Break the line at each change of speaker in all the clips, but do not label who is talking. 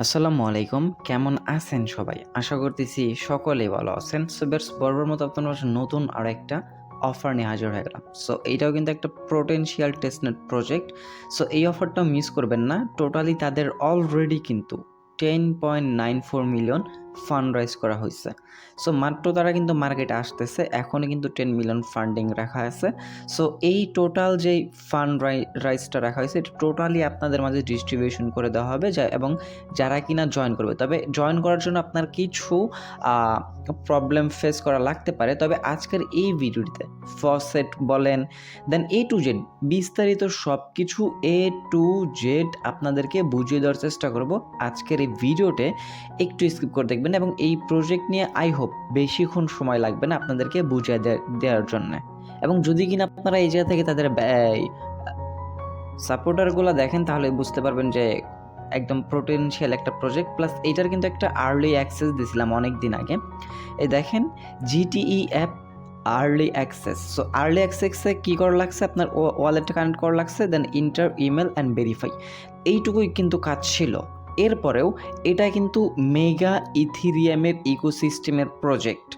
আসসালামু আলাইকুম। কেমন আছেন সবাই? আশা করতেছি সকলেই ভালো আছেন। সো বেশ বরাবর মতো আপনার পাশে নতুন আরেকটা অফার নিয়ে হাজির হয়ে গেলাম। সো এইটাও কিন্তু একটা পোটেনশিয়াল টেস্টনেট প্রজেক্ট। সো এই অফারটাও মিস করবেন না। টোটালি তাদের অলরেডি কিন্তু 10.94 মিলিয়ন ফান্ড রাইজ করা হইছে। সো মাত্র তারা কিন্তু মার্কেটে আসতেছে। এখনই কিন্তু 10 মিলিয়ন ফান্ডিং রাখা আছে। সো এই টোটাল যেই ফান্ড রাইজটা রাখা হয়েছে এটা টোটালি আপনাদের মাঝে ডিস্ট্রিবিউশন করে দেওয়া হবে এবং যারা কিনা জয়েন করবে, তবে জয়েন করার জন্য আপনার কিছু প্রবলেম ফেস করা লাগতে পারে। তবে আজকের এই ভিডিওটিতে ফসেট বলেন, দেন এ টু জেড বিস্তারিত সব কিছু এ টু জেড আপনাদেরকে বুঝিয়ে দেওয়ার চেষ্টা করব আজকের এই ভিডিওতে। একটু স্কিপ করে দেখবেন এবং এই প্রজেক্ট নিয়ে আই হোপ বেশিক্ষণ সময় লাগবে না আপনাদেরকে বুঝিয়ে দেওয়ার জন্য। এবং যদি কিনা আপনারা এই জায়গা থেকে তাদের সাপোর্টারগুলো দেখেন তাহলে বুঝতে পারবেন যে একদম পোটেনশিয়াল একটা প্রজেক্ট। প্লাস এইটার কিন্তু একটা আর্লি অ্যাক্সেস দিয়েছিলাম অনেক দিন আগে। এই দেখেন GTE app early access. So early অ্যাক্সেসে কী করা লাগছে, আপনার ওয়ালেটটা কানেক্ট করা লাগছে, then enter email and verify, এইটুকুই কিন্তু কাজ ছিল। এরপরেও এটা কিন্তু মেগা ইথিরিয়ামের ইকোসিস্টেমের প্রজেক্ট।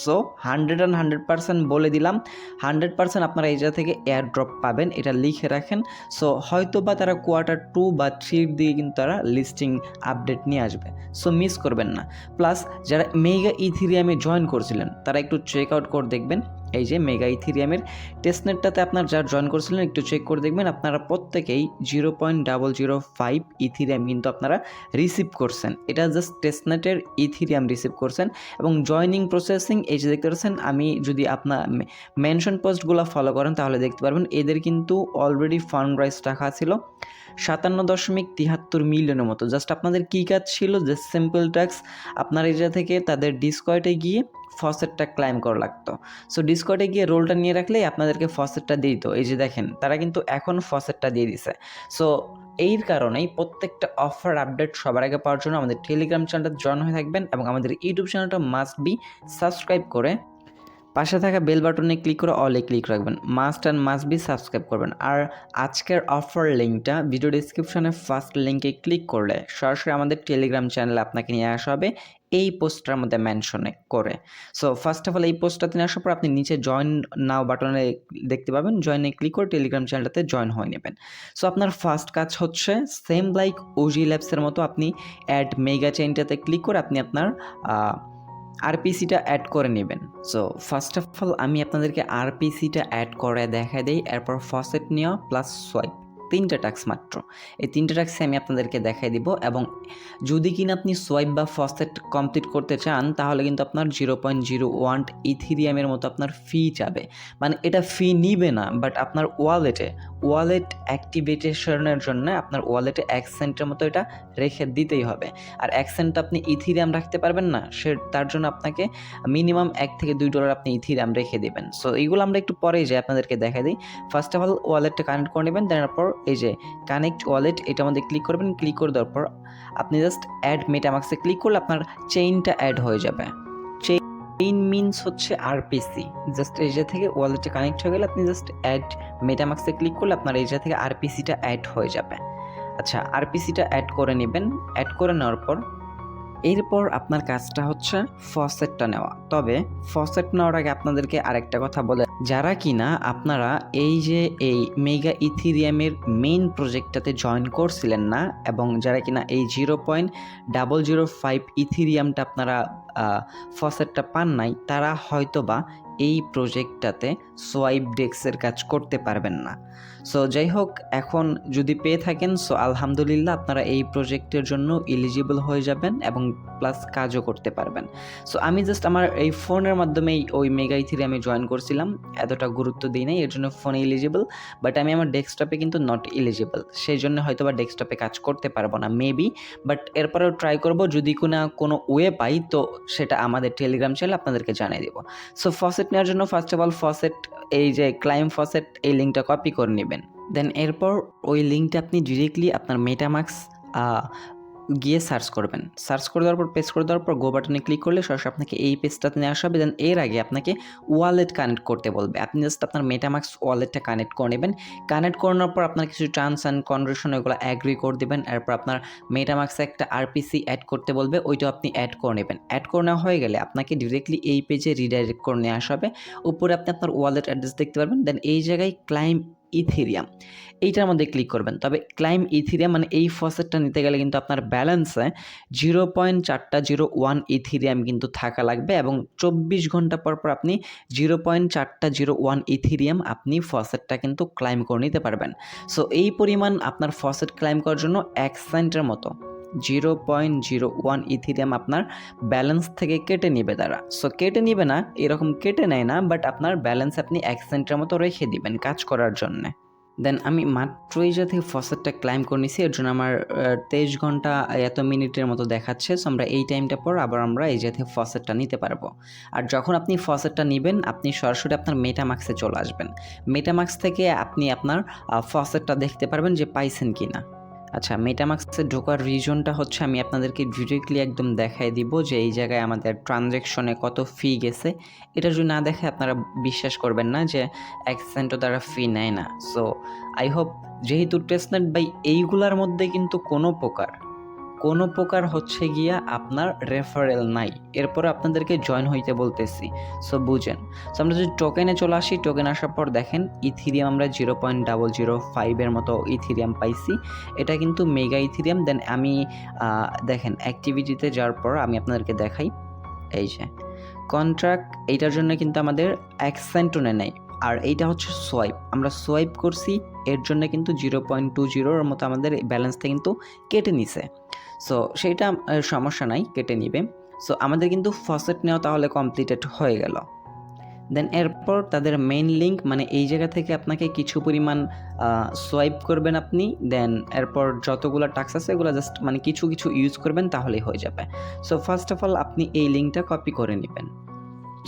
সো 100% বলে দিলাম, 100% আপনারা এই জায়গা থেকে এয়ার ড্রপ পাবেন, এটা লিখে রাখেন। সো হয়তো বা তারা Q2 বা 3 দিকে কিন্তু তারা লিস্টিং আপডেট নিয়ে আসবে। সো মিস করবেন না। প্লাস যারা মেগা ইথিরিয়ামে জয়েন করছিলেন তারা একটু চেক আউট করে দেখবেন। এই যে মেগা ইথিরিয়ামের টেস্টনেটটাতে আপনার যারা জয়েন করছিলেন একটু চেক করে দেখবেন, আপনারা প্রত্যেকেই 0.005 ইথিরিয়াম কিন্তু আপনারা রিসিভ করছেন। এটা জাস্ট টেস্টনেটের ইথিরিয়াম রিসিভ করছেন। এবং জয়নিং প্রসেসিং এই যে দেখতে পাচ্ছেন, আমি যদি আপনার মেনশন পোস্টগুলো ফলো করেন তাহলে দেখতে পারবেন এদের কিন্তু অলরেডি ফান্ড রাইজ রাখা ছিল 57.73 মিলিয়নের মতো। জাস্ট আপনাদের কী কাজ ছিল, জাস্ট সিম্পল ট্যাক্স, আপনার এই জায়গা থেকে তাদের ডিসকয়েটে গিয়ে ফসেটটা ক্লাইম করা লাগতো। সো ডিসকয়েটে গিয়ে রোলটা নিয়ে রাখলেই আপনাদেরকে ফসেটটা দিয়ে দিত। এই যে দেখেন তারা কিন্তু এখন ফসেটটা দিয়ে দিছে। সো এর কারণেই প্রত্যেকটা অফার আপডেট সবার আগে পাওয়ার জন্য আমাদের টেলিগ্রাম চ্যানেলটা জয়েন হয়ে থাকবেন এবং আমাদের ইউটিউব চ্যানেলটা মাস্ট বি সাবস্ক্রাইব করে পাশে থাকা বেল বাটনে ক্লিক করে অলে ক্লিক রাখবেন। Must and must be subscribe করবেন। আর আজকের অফার লিঙ্কটা ভিডিও ডিসক্রিপশনে ফার্স্ট লিঙ্কে ক্লিক করলে সরাসরি আমাদের টেলিগ্রাম চ্যানেলে আপনাকে নিয়ে আসা হবে এই পোস্টটার মধ্যে মেনশনে করে। সো ফার্স্ট অফ অল এই পোস্টটাতে নিয়ে আসার পর আপনি নিচে জয়েন নাও বাটনে দেখতে পাবেন, জয়েনে ক্লিক করে টেলিগ্রাম চ্যানেলটাতে জয়েন হয়ে নেবেন। সো আপনার ফার্স্ট কাজ হচ্ছে সেম লাইক ওজি ল্যাবসের মতো আপনি অ্যাড মেগা চেইনটাতে ক্লিক করে আপনি আপনার আরপিসিটা অ্যাড করে নেবেন। সো ফার্স্ট অফ অল আমি আপনাদেরকে আরপিসিটা অ্যাড করে দেখাই দিই, এরপর ফসেট নেওয়া প্লাস সোয়াইপ, 3টা টাস্ক মাত্র। এই 3টা টাস্কে আমি আপনাদেরকে দেখাই দিব। এবং যদি কিনা আপনি সোয়াইপ বা ফসেট কমপ্লিট করতে চান তাহলে কিন্তু আপনার 0.01 ইথিরিয়ামের মতো আপনার ফি যাবে। মানে এটা ফি নিবে না, বাট আপনার ওয়ালেট অ্যাক্টিভেশনের জন্য আপনার ওয়ালেটে 1 সেন্টের মতো এটা রেখে দিতেই হবে। আর 1 সেন্ট আপনি ইথিরিয়াম রাখতে পারবেন না, তার জন্য আপনাকে মিনিমাম $1 থেকে $2 আপনি ইথিরিয়াম রেখে দেবেন। সো এইগুলো আমরা একটু পরেই যাই আপনাদেরকে দেখাই দিই। ফার্স্ট অফ অল ওয়ালেটটা কানেক্ট করে নেবেন, তারপর এই যে কানেক্ট ওয়ালেট এটার মধ্যে ক্লিক করবেন। ক্লিক করে দেওয়ার পর আপনি জাস্ট অ্যাড মেটামাক্সে ক্লিক করলে আপনার চেইনটা অ্যাড হয়ে যাবে। চেইন মিনস হচ্ছে আরপিসি। জাস্ট এই জায়গা থেকে ওয়ালেটে কানেক্ট হয়ে গেলে আপনি জাস্ট অ্যাড মেটামাক্সে ক্লিক করলে আপনার এই জায়গা থেকে আরপিসিটা অ্যাড হয়ে যাবে। আচ্ছা, আরপিসিটা অ্যাড করে নেবেন। অ্যাড করে নেওয়ার পর এরপর আপনার কাজটা হচ্ছে ফসেটটা নেওয়া। তবে ফসেট নেওয়ার আগে আপনাদেরকে আরেকটা কথা বলে, যারা কিনা আপনারা এই যে এই মেগা ইথিরিয়ামের মেইন প্রজেক্টটাতে জয়েন করছিলেন না এবং যারা কিনা এই 0.005 ইথিরিয়ামটা আপনারা ফসেটটা পান নাই, তারা হয়তোবা এই প্রজেক্টটাতে সোয়াইপ ডেক্সের কাজ করতে পারবেন না। সো যাই হোক, এখন যদি পেয়ে থাকেন সো আলহামদুলিল্লাহ, আপনারা এই প্রজেক্টের জন্য এলিজিবল হয়ে যাবেন এবং প্লাস কাজও করতে পারবেন। সো আমি জাস্ট আমার এই ফোনের মাধ্যমেই ওই মেগা ইথিরিয়ামে জয়েন করছিলাম, এতটা গুরুত্ব দিই নাই, এর জন্য ফোনে এলিজিবল, বাট আমি আমার ডেস্কটপে কিন্তু নট এলিজিবল, সেই জন্য হয়তো বা ডেস্কটপে কাজ করতে পারবো না মেবি। বাট এরপরেও ট্রাই করব, যদি কোনো ওয়ে পাই তো সেটা আমাদের টেলিগ্রাম চ্যানেল আপনাদেরকে জানিয়ে দেবো। সো ফসেট নেওয়ার জন্য ফার্স্ট অফ অল ফসেট, এই যে ক্লাইম ফসেট, এই লিঙ্কটা কপি করে নেবেন। দেন এরপর ওই লিঙ্কটা আপনি ডিরেক্টলি আপনার মেটামাক্স গিয়ে সার্চ করবেন, সার্চ করে দেওয়ার পর পেস্ট করে দেওয়ার পর গো বাটনে ক্লিক করলে সরাসরি আপনাকে এই পেজটাতে নিয়ে আসা হবে। দেন এর আগে আপনাকে ওয়ালেট কানেক্ট করতে বলবে, আপনি জাস্ট আপনার মেটামাক্স ওয়ালেটটা কানেক্ট করে নেবেন। কানেক্ট করানোর পর আপনার কিছু টার্মস অ্যান্ড কন্ডিশন ওগুলো অ্যাগ্রি করে দেবেন। এরপর আপনার মেটামাক্সে একটা আরপিসি অ্যাড করতে বলবে, ওইটা আপনি অ্যাড করে নেবেন। অ্যাড করে নেওয়া হয়ে গেলে আপনাকে ডিরেক্টলি এই পেজে রিডাইরেক্ট করে নিয়ে আসা হবে। উপরে আপনি আপনার ওয়ালেট অ্যাড্রেস দেখতে পারবেন। দেন এই জায়গায় ক্লাইম ইথেরিয়াম এইটার মধ্যে ক্লিক করবেন। তবে ক্লাইম ইথেরিয়াম মানে এই ফসেটটা নিতে গেলে কিন্তু আপনার ব্যালেন্সে 0.401 ইথেরিয়াম কিন্তু থাকা লাগবে এবং 24 ঘন্টা পর পর আপনি 0.401 ইথেরিয়াম আপনি ফসেটটা কিন্তু ক্লাইম করে নিতে পারবেন। সো এই পরিমাণ আপনার ফসেট ক্লাইম করার জন্য 1 সেন্টের মতো 0.01 ইথেরিয়াম আপনার ব্যালেন্স থেকে কেটে নিবে তারা। সো কেটে নিবে না, এরকম কেটে নেয় না, বাট আপনার ব্যালেন্স আপনি 1 সেন্টের মতো রেখে দিবেন কাজ করার জন্যে। দেন আমি মাত্র এই জায়গা থেকে ফসেটটা ক্লাইম করে নিছি, এর জন্য আমার 23 ঘন্টা এত মিনিটের মতো দেখাচ্ছে। সো আমরা এই টাইমটা পর আবার আমরা এই জায়গা থেকে ফসেটটা নিতে পারবো। আর যখন আপনি ফসেটটা নেবেন আপনি সরাসরি আপনার মেটামাক্সে চলে আসবেন। মেটামাক্স থেকে আপনি আপনার ফসেটটা দেখতে পারবেন যে পাইছেন কিনা। আচ্ছা, মেটামাক্সে ঢোকার রিজনটা হচ্ছে আমি আপনাদেরকে ডিরেক্টলি একদম দেখাই দিব যে এই জায়গায় আমাদের ট্রানজ্যাকশনে কত ফি গেছে। এটা যদি না দেখে আপনারা বিশ্বাস করবেন না যে 1 সেন্টও তারা ফি নেয় না। সো আই হোপ যেহেতু টেস্টনেট বাই এইগুলার মধ্যে কিন্তু কোনো প্রকার হচ্ছে গিয়া আপনার রেফারেল নাই, এরপর আপনাদেরকে জয়েন হইতে বলতেছি। সো বুঝেন। সো আমরা যদি টোকেনে চলে আসি, টোকেন আসার পর দেখেন ইথিরিয়াম আমরা 0.005 মতো ইথিরিয়াম পাইছি। এটা কিন্তু মেগা ইথিরিয়াম। দেন আমি দেখেন অ্যাক্টিভিটিতে যাওয়ার পর আমি আপনাদেরকে দেখাই, এই যে কন্ট্রাক্ট এইটার জন্য কিন্তু আমাদের 1 সেন্টও নেয়। আর এইটা হচ্ছে সোয়াইপ, আমরা সোয়াইপ করছি এর জন্য কিন্তু 0.20 মতো আমাদের ব্যালেন্সটা কিন্তু কেটে নিছে। সো সেইটা সমস্যা নাই, কেটে নিবে। সো আমাদের কিন্তু ফসেট নেওয়া তাহলে কমপ্লিটেড হয়ে গেল। দেন এরপর তাদের মেইন লিঙ্ক মানে এই জায়গা থেকে আপনাকে কিছু পরিমাণ সোয়াইপ করবেন আপনি। দেন এরপর যতগুলো টাস্ক আছে এগুলো জাস্ট মানে কিছু ইউজ করবেন তাহলেই হয়ে যাবে। সো ফার্স্ট অফ অল আপনি এই লিঙ্কটা কপি করে নেবেন।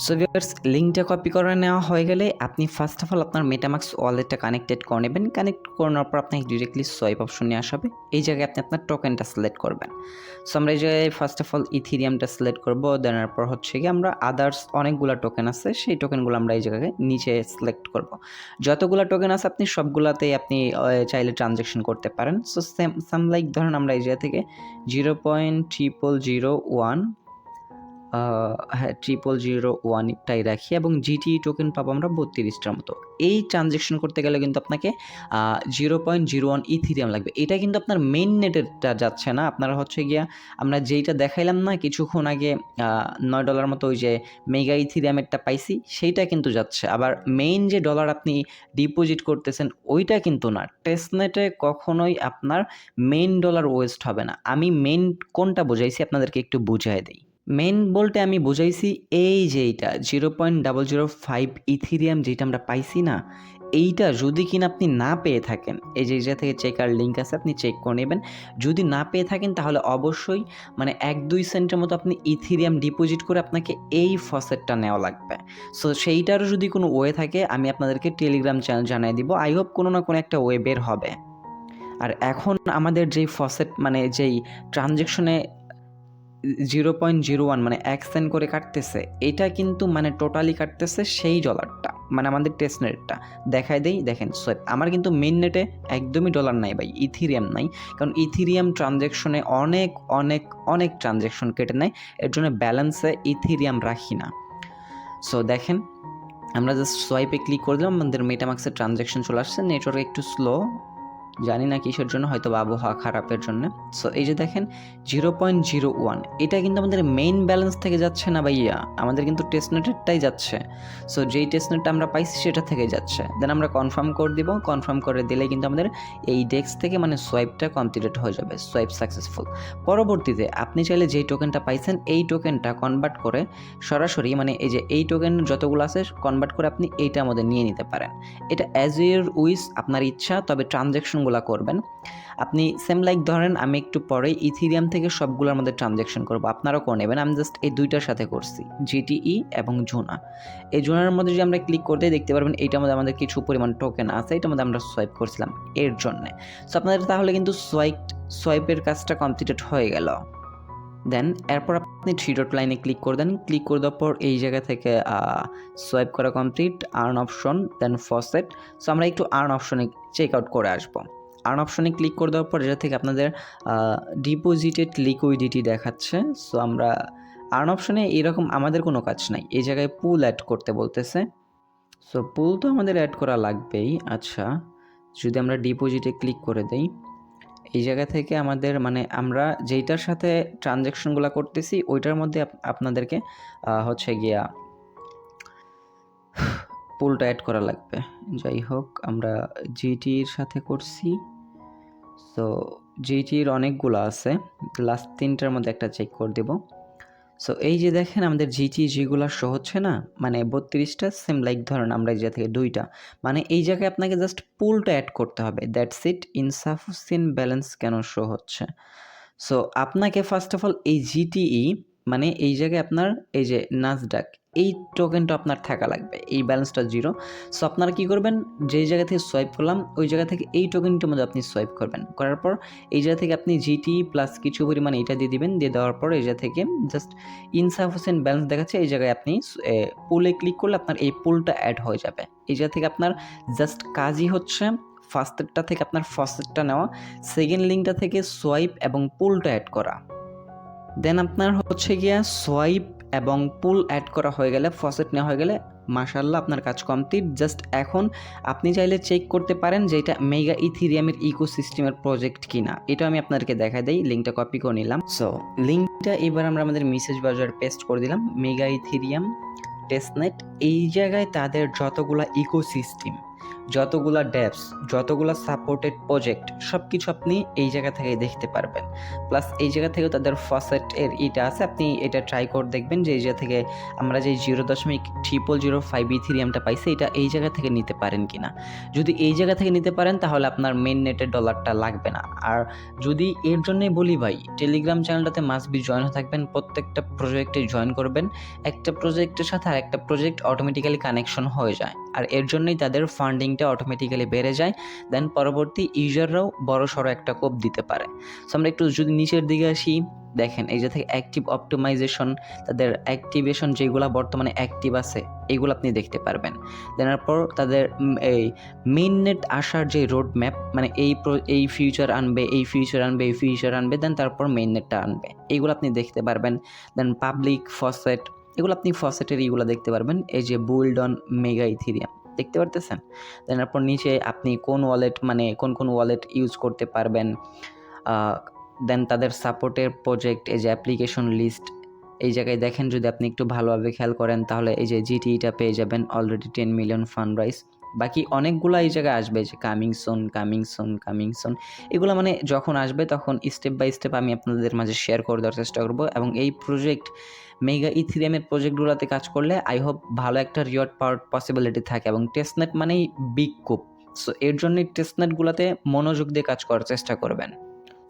সো ভিউয়ার্স, লিঙ্কটা কপি করে নেওয়া হয়ে গেলে আপনি ফার্স্ট অফ অল আপনার মেটামাক্স ওয়ালেটটা কানেক্টেড করে নেবেন। কানেক্ট করানোর পর আপনাকে ডিরেক্টলি সোয়াইপ অপশন নিয়ে আসবে। এই জায়গায় আপনি আপনার টোকেনটা সিলেক্ট করবেন। সো আমরা এই জায়গায় ফার্স্ট অফ অল ইথিরিয়ামটা সিলেক্ট করবো। দেন এরপর হচ্ছে কি আমরা আদার্স অনেকগুলো টোকেন আছে, সেই টোকেনগুলো আমরা এই জায়গায় নিচে সিলেক্ট করব। যতগুলো টোকেন আছে আপনি সবগুলাতেই আপনি চাইলে ট্রানজ্যাকশন করতে পারেন। সো সাম লাইক ধরেন আমরা এই জায়গা থেকে 0.0001 হ্যাঁ 0001টাই রাখি এবং জিটি টোকেন পাবো আমরা 32টার মতো। এই ট্রানজ্যাকশন করতে গেলে কিন্তু আপনাকে 0.01 ইথিরিয়াম লাগবে। এটা কিন্তু আপনার মেইন নেটেরটা যাচ্ছে না, আপনারা হচ্ছে গিয়া আমরা যেইটা দেখাইলাম না কিছুক্ষণ আগে $9 মতো ওই যে মেগা ইথিরিয়ামেরটা পাইছি সেইটা কিন্তু যাচ্ছে। আবার মেইন যে ডলার আপনি ডিপোজিট করতেছেন ওইটা কিন্তু না। টেস্টনেটে কখনোই আপনার মেইন ডলার ওয়েস্ট হবে না। আমি মেইন কোনটা বোঝাইছি আপনাদেরকে একটু বুঝাই দিই। মেইন বলতে আমি বুঝাইছি এই যে এইটা 0.005 ইথিরিয়াম যেটা আমরা পাইছি না, এইটা যদি কিনা আপনি না পেয়ে থাকেন, এই যে এইটা থেকে চেকার লিঙ্ক আছে আপনি চেক করে নেবেন। যদি না পেয়ে থাকেন তাহলে অবশ্যই মানে 1-2 সেন্টের মতো আপনি ইথিরিয়াম ডিপোজিট করে আপনাকে এই ফসেটটা নেওয়া লাগবে। সো সেইটারও যদি কোনো ওয়ে থাকে আমি আপনাদেরকে টেলিগ্রাম চ্যানেল জানিয়ে দিব। আই হোপ কোনো না কোনো একটা ওয়ে বের হবে। আর এখন আমাদের যেই ফসেট মানে যেই ট্রানজ্যাকশনে 0.01 মানে 1 সেন্ট করে কাটতেছে, এটা কিন্তু মানে টোটালি কাটতেছে সেই ডলারটা, মানে আমাদের টেস্ট নেটটা দেখায় দেই। দেখেন সোয়াইপ আমার কিন্তু মেইন নেটে একদমই ডলার নাই ভাই, ইথিরিয়াম নাই। কারণ ইথিরিয়াম ট্রানজ্যাকশনে অনেক ট্রানজ্যাকশন কেটে নেয়, এর জন্য ব্যালেন্সে ইথিরিয়াম রাখি না। সো দেখেন আমরা জাস্ট সোয়াইপে ক্লিক করে দিলাম, আমাদের মেটামাক্সের ট্রানজ্যাকশন চলে আসছে। নেটওয়ার্ক একটু স্লো, জানি না কিসের জন্য, হয়তো আবহাওয়া খারাপের জন্য। সো এই যে দেখেন 0.01 এটা কিন্তু আমাদের মেইন ব্যালেন্স থেকে যাচ্ছে না ভাইয়া, আমাদের কিন্তু টেস্টনেটেরটাই যাচ্ছে। সো যেই টেস্টনেটটা আমরা পাইছি সেটা থেকে যাচ্ছে। দেন আমরা কনফার্ম করে দিব, কনফার্ম করে দিলে কিন্তু আমাদের এই ডেস্ক থেকে মানে সোয়াইপটা কমপ্লিট হয়ে যাবে, সোয়াইপ সাকসেসফুল। পরবর্তীতে আপনি চাইলে যেই টোকেনটা পাইছেন এই টোকেনটা কনভার্ট করে সরাসরি মানে এই যে এই টোকেন যতগুলো আছে কনভার্ট করে আপনি এইটার মধ্যে নিয়ে নিতে পারেন। এটা অ্যাজ ইউর উইস, আপনার ইচ্ছা, তবে ট্রানজ্যাকশনগুলো ট্রানজ্যাকশনগুলো করবেন, আপনি সেম লাইক ধরেন আমি একটু পরে ইথিরিয়াম থেকে সবগুলোর মধ্যে ট্রানজ্যাকশন করব, আপনারাও করে নেবেন। আমি জাস্ট এই দুইটার সাথে করছি, জিটিই এবং জুনা। এই জুনার মধ্যে যদি আমরা ক্লিক করতে দেখতে পারবেন এইটার মধ্যে আমাদের কিছু পরিমাণ টোকেন আছে, এটার মধ্যে আমরা সোয়াইপ করছিলাম এর জন্যে। সো আপনাদের তাহলে কিন্তু সোয়াইপের কাজটা কমপ্লিটেড হয়ে গেল। দেন এরপর আপনি 3 ডট লাইনে ক্লিক করে দেন। ক্লিক করে দেওয়ার পর এই জায়গা থেকে সোয়াইপ করা কমপ্লিট, আর্ন অপশন, দেন ফসেট। সো আমরা একটু আর্ন অপশনে চেক আউট করে আসবো। আর্ন অপশনে ক্লিক করে দেওয়ার পর এটা থেকে আপনাদের ডিপোজিটেড লিকুইডিটি দেখাচ্ছে। সো আমরা আর্ন অপশনে এরকম আমাদের কোনো কাজ নাই, এই জায়গায় পুল অ্যাড করতে বলতেছে। সো পুল তো আমাদের অ্যাড করা লাগবেই। আচ্ছা, যদি আমরা ডিপোজিটে ক্লিক করে দেই, এই জায়গা থেকে আমাদের মানে আমরা যেইটার সাথে ট্রানজ্যাকশনগুলো করতেছি ওইটার মধ্যে আপনাদেরকে হচ্ছে গিয়া পুলটা অ্যাড করা লাগবে। যাই হোক, আমরা জিটির সাথে করছি। সো জিটির অনেকগুলো আছে, লাস্ট 3টার মধ্যে একটা চেক করে দেব। সো এই যে দেখেন আমাদের জিটি যেগুলো শো হচ্ছে না, মানে 32টা, সেম লাইক ধরেন আমরা এই জায়গা থেকে 2টা, মানে এই জায়গায় আপনাকে জাস্ট পুলটা অ্যাড করতে হবে, দ্যাটস ইট। ইনসাফিসিয়েন্ট ব্যালেন্স কেন শো হচ্ছে? সো আপনাকে ফার্স্ট অফ অল এই জিটিই মানে এই জায়গায় আপনার এই যে নাসডাক এই টোকেনটা আপনার থাকা লাগবে, এই ব্যালেন্সটা 0। সো আপনারা কী করবেন, যেই জায়গা থেকে সোয়াইপ করলাম ওই জায়গা থেকে এই টোকেনটার মধ্যে আপনি সোয়াইপ করবেন, করার পর এই জায়গা থেকে আপনি জিটি প্লাস কিছু পরিমাণ এটা দিয়ে দিবেন, দিয়ে দেওয়ার পর এই জায়গা থেকে জাস্ট ইনসাফিসিয়েন্ট ব্যালেন্স দেখাচ্ছে, এই জায়গায় আপনি পুলে ক্লিক করলে আপনার এই পুলটা অ্যাড হয়ে যাবে। এই জায়গা থেকে আপনার জাস্ট কাজই হচ্ছে ফার্স্টেরটা থেকে আপনার ফসেটটা নেওয়া, সেকেন্ড লিঙ্কটা থেকে সোয়াইপ এবং পুলটা অ্যাড করা। দেন আপনার হচ্ছে গিয়া সোয়াইপ এবং পুল অ্যাড করা হয়ে গেলে, ফসেট নেওয়া হয়ে গেলে মাশাআল্লাহ আপনার কাজ কমপ্লিট। জাস্ট এখন আপনি চাইলে চেক করতে পারেন যে এটা মেগা ইথিরিয়ামের ইকোসিস্টেমের প্রজেক্ট কিনা। এটা আমি আপনাদেরকে দেখা দেই, লিঙ্কটা কপি করে নিলাম। সো লিঙ্কটা এবার আমরা আমাদের মেসেজ বাজার পেস্ট করে দিলাম, মেগা ইথিরিয়াম টেস্টনেট। এই জায়গায় তাদের যতগুলা ইকোসিস্টেম, যতগুলা ডেভস, যতগুলা সাপোর্টেড প্রজেক্ট সব কিছু আপনি এই জায়গা থেকে দেখতে পারবেন। প্লাস এই জায়গা থেকেও তাদের ফসেট এর ইটা আছে, আপনি এটা ট্রাই করে দেখবেন যে এই জায়গা থেকে আমরা যে 0.0005 ইথিরিয়ামটা পাইছি এটা এই জায়গা থেকে নিতে পারেন কিনা। যদি এই জায়গা থেকে নিতে পারেন তাহলে আপনার মেইন নেটের ডলারটা লাগবে না। আর যদি এর জন্যই বলি ভাই, টেলিগ্রাম চ্যানেলটাতে মাস্ট বি জয়েন হয়ে থাকবেন, প্রত্যেকটা প্রজেক্টে জয়েন করবেন। একটা প্রজেক্টের সাথে আর একটা প্রজেক্ট অটোমেটিক্যালি কানেকশন হয়ে যায়, আর এর জন্যই তাদের ফান্ডিংটা অটোমেটিক্যালি বেড়ে যায়। দেন পরবর্তী ইউজাররাও বড় সড়ো একটা কোপ দিতে পারে। সো আমরা একটু যদি নিচের দিকে আসি, দেখেন এই যে থেকে অ্যাক্টিভ অপটিমাইজেশন, তাদের অ্যাক্টিভেশন যেগুলো বর্তমানে অ্যাক্টিভ আছে এগুলো আপনি দেখতে পারবেন। দেনার পর তাদের এই মেইন নেট আসার যে রোড ম্যাপ, মানে এই ফিউচার আনবে, এই ফিউচার আনবে, এই ফিউচার আনবে, দেন তারপর মেইন নেটটা আনবে, এইগুলো আপনি দেখতে পারবেন। দেন পাবলিক ফসেট, এগুলো আপনি ফসেটের এইগুলো দেখতে পারবেন। এই যে বুইল্ড অন মেগা ইথিরিয়াম দেখতে পারতেছেন। দেন তারপর নিচে আপনি কোন ওয়ালেট, মানে কোন ওয়ালেট ইউজ করতে পারবেন। দেন তাদের সাপোর্টের প্রজেক্ট, এই যে অ্যাপ্লিকেশন লিস্ট, এই জায়গায় দেখেন যদি আপনি একটু ভালোভাবে খেয়াল করেন তাহলে এই যে জিটিটা পেয়ে যাবেন, অলরেডি 10 মিলিয়ন ফান্ড রাইজ। বাকি অনেকগুলো এই জায়গায় আসবে যে কামিং সুন, এগুলো মানে যখন আসবে তখন স্টেপ বাই স্টেপ আমি আপনাদের মাঝে শেয়ার করে দেওয়ার চেষ্টা করব। এবং এই প্রজেক্ট মেগা ইথিরিয়ামের প্রজেক্টগুলোতে কাজ করলে আই হোপ ভালো একটা রিওয়ার্ড পাওয়ার পসিবিলিটি থাকে। এবং টেস্টনেট মানেই বিগ কুপ, সো এর জন্যই টেস্টনেটগুলোতে মনোযোগ দিয়ে কাজ করার চেষ্টা করবেন।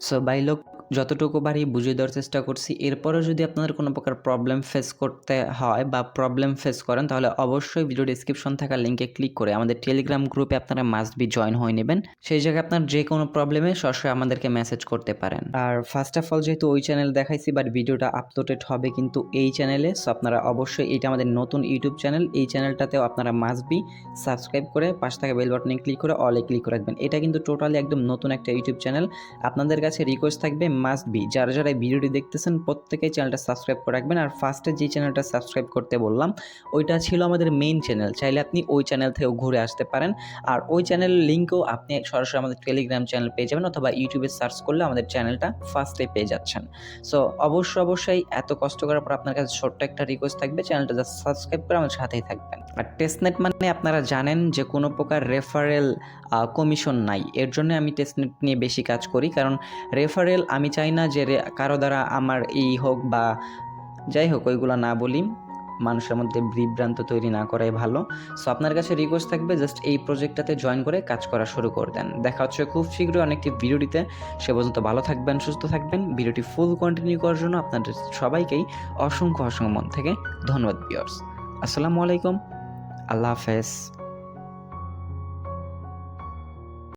সো বাই লোক যতটুকু পারি বুঝিয়ে দেওয়ার চেষ্টা করছি। এরপরেও যদি আপনাদের কোনো প্রকার প্রবলেম ফেস করতে হয় বা প্রবলেম ফেস করেন তাহলে অবশ্যই ভিডিও ডিসক্রিপশন থাকা লিঙ্কে ক্লিক করে আমাদের টেলিগ্রাম গ্রুপে আপনারা মাস্ট বি জয়েন হয়ে নেবেন। সেই জায়গায় আপনার যে কোনো প্রবলেমে সরাসরি আমাদেরকে মেসেজ করতে পারেন। আর ফার্স্ট অফ অল যেহেতু ওই চ্যানেল দেখাইছি, বাট ভিডিওটা আপলোডেড হবে কিন্তু এই চ্যানেলে, সো আপনারা অবশ্যই, এটা আমাদের নতুন ইউটিউব চ্যানেল, এই চ্যানেলটাতেও আপনারা মাস্ট বি সাবস্ক্রাইব করে পাশে থাকা বেল বাটনে ক্লিক করে অলে ক্লিক করে রাখবেন। এটা কিন্তু টোটালি একদম নতুন একটা ইউটিউব চ্যানেল। আপনাদের কাছে রিকোয়েস্ট থাকবে মাস্ট বি যারা যারা এই ভিডিওটি দেখতেছেন প্রত্যেকেই চ্যানেলটা সাবস্ক্রাইব করে রাখবেন। আর ফার্স্টে যে চ্যানেলটা সাবস্ক্রাইব করতে বললাম ওইটা ছিল আমাদের মেইন চ্যানেল, চাইলে আপনি ওই চ্যানেল থেকেও ঘুরে আসতে পারেন। আর ওই চ্যানেলের লিঙ্কও আপনি সরাসরি আমাদের টেলিগ্রাম চ্যানেল পেয়ে যাবেন, অথবা ইউটিউবে সার্চ করলে আমাদের চ্যানেলটা ফার্স্টে পেয়ে যাচ্ছেন। সো অবশ্যই এত কষ্ট করার পর আপনার কাছে ছোট্ট একটা রিকোয়েস্ট থাকবে, চ্যানেলটা জাস্ট সাবস্ক্রাইব করে আমাদের সাথেই থাকবেন। আর টেস্টনেট মানে আপনারা জানেন যে কোনো প্রকার রেফারেল কমিশন নাই, এর জন্য আমি টেস্টনেট নিয়ে বেশি কাজ করি। কারণ রেফারেল আমি চাই না যে কারো দ্বারা আমার এই হোক বা যাই হোক ওইগুলো না বলি। মানুষের মধ্যে বিভ্রান্ত তৈরি না করাই ভালো। সো আপনার কাছে রিকোয়েস্ট থাকবে জাস্ট এই প্রজেক্টটাতে জয়েন করে কাজ করা শুরু করে দেন। দেখা হচ্ছে খুব শীঘ্রই অনেকটি ভিডিওটিতে। সে পর্যন্ত ভালো থাকবেন, সুস্থ থাকবেন। ভিডিওটি ফুল কন্টিনিউ করার জন্য আপনাদের সবাইকেই অসংখ্য মন থেকে ধন্যবাদ ভিউয়ার্স। আসসালামু আলাইকুম। আল্লাহ হাফেজ।